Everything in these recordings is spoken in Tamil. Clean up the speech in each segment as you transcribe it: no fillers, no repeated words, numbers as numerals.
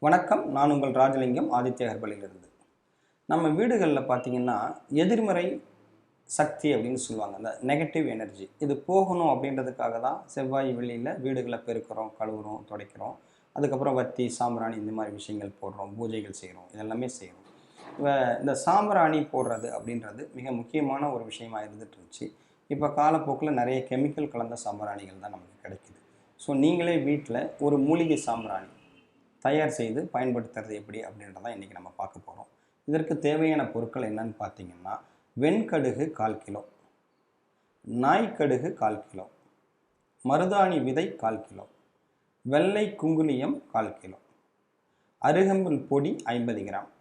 வணக்கம். நான் உங்கள் ராஜலிங்கம், ஆதித்ய ஹெர்பலிலிருந்து. நம்ம வீடுகளில் பார்த்தீங்கன்னா, எதிர்மறை சக்தி அப்படின்னு சொல்லுவாங்க. அந்த நெகட்டிவ் எனர்ஜி இது போகணும் அப்படின்றதுக்காக தான் செவ்வாய் வெள்ளியில் வீடுகளை பெருக்கிறோம், கழுவுறோம், துடைக்கிறோம். அதுக்கப்புறம் வத்தி, சாம்பிராணி இந்த மாதிரி விஷயங்கள் போடுறோம், பூஜைகள் செய்கிறோம், இதெல்லாமே செய்கிறோம். இந்த சாம்பிராணி போடுறது அப்படின்றது மிக முக்கியமான ஒரு விஷயமா இருந்துட்டு இருந்துச்சு. இப்போ காலப்போக்கில் நிறைய கெமிக்கல் கலந்த சாம்பிராணிகள் தான் நமக்கு கிடைக்குது. ஸோ நீங்களே வீட்டில் ஒரு மூலிகை சாம்பிராணி தயார் செய்து பயன்படுத்துறது எப்படி அப்படின்றதான் இன்றைக்கி நம்ம பார்க்க போகிறோம். இதற்கு தேவையான பொருட்கள் என்னன்னு பார்த்தீங்கன்னா, வெண்கடுகு 1/4 கிலோ, நாய்க்கடுகு 1/4 கிலோ, மருதாணி விதை 1/4 கிலோ, வெள்ளை குங்குலியம் 1/4 கிலோ, அருகம்புல் பொடி 50 கிராம்,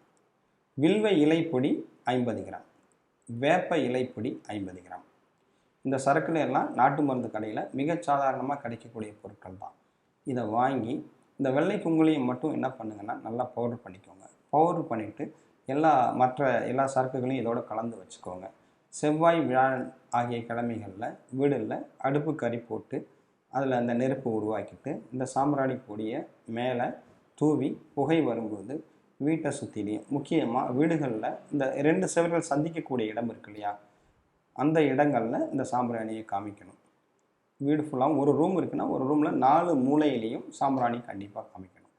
வில்வ இலை பொடி 50 கிராம், வேப்ப இலை பொடி 50 கிராம். இந்த சரக்குல எல்லாம் நாட்டு மருந்து கடையில் மிக சாதாரணமாக கிடைக்கக்கூடிய பொருட்கள் தான். இதை வாங்கி இந்த வெள்ளை குங்குலியம் மட்டும் என்ன பண்ணுங்கன்னா நல்லா பவுடர் பண்ணிக்கோங்க. பவுடர் பண்ணிவிட்டு மற்ற எல்லா சரக்குகளையும் இதோட கலந்து வச்சுக்கோங்க. செவ்வாய் வியாழன் ஆகிய கிழமைகளில் வீடில் அடுப்பு கறி போட்டு அதில் அந்த நெருப்பு உருவாக்கிட்டு இந்த சாம்பிராணி பொடியை மேலே தூவி புகை வரும்போது வீட்டை சுற்றிலையும், முக்கியமாக வீடுகளில் இந்த 2 செவர்கள் சந்திக்கக்கூடிய இடம் இருக்கு இல்லையா, அந்த இடங்களில் இந்த சாம்பிராணியை காமிக்கணும். வீடு ஃபுல்லாகவும் ஒரு ரூம் இருக்குன்னா ஒரு ரூமில் 4 மூலையிலையும் சாம்பிராணி கண்டிப்பாக காமிக்கணும்.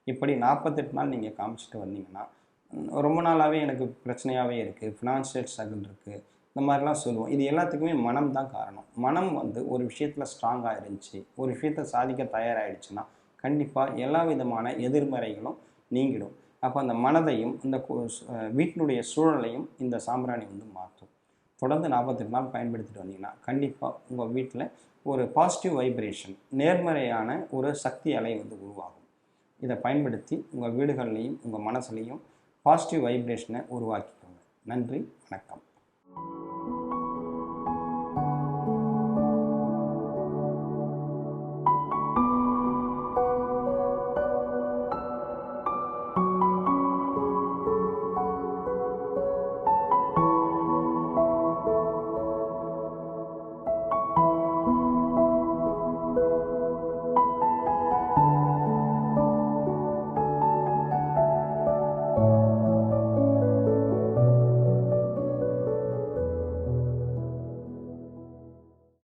இப்படி 48 நாள் நீங்கள் காமிச்சிட்டு வந்தீங்கன்னா, ரொம்ப நாளாகவே எனக்கு பிரச்சனையாகவே இருக்குது, ஃபினான்ஷியல் ஸ்ட்ரகிள் இருக்குது, இந்த மாதிரிலாம் சொல்லுவோம். இது எல்லாத்துக்குமே மனம் தான் காரணம். மனம் ஒரு விஷயத்தில் ஸ்ட்ராங்காக இருந்துச்சு, ஒரு விஷயத்தை சாதிக்க தயாராகிடுச்சுன்னா கண்டிப்பாக எல்லா விதமான எதிர்மறைகளும் நீங்கிடும். அப்போ அந்த மனதையும் இந்த வீட்டினுடைய சூழலையும் இந்த சாம்பிராணி மாற்றும். தொடர்ந்து 48 நாள் பயன்படுத்திட்டு வந்தீங்கன்னா கண்டிப்பாக உங்கள் வீட்டில் ஒரு பாசிட்டிவ் வைப்ரேஷன், நேர்மறையான ஒரு சக்தி அலை உருவாகும். இதை பயன்படுத்தி உங்கள் வீடுகள்லையும் உங்கள் மனசுலையும் பாசிட்டிவ் வைப்ரேஷனை உருவாக்கிக்கோங்க. நன்றி, வணக்கம்.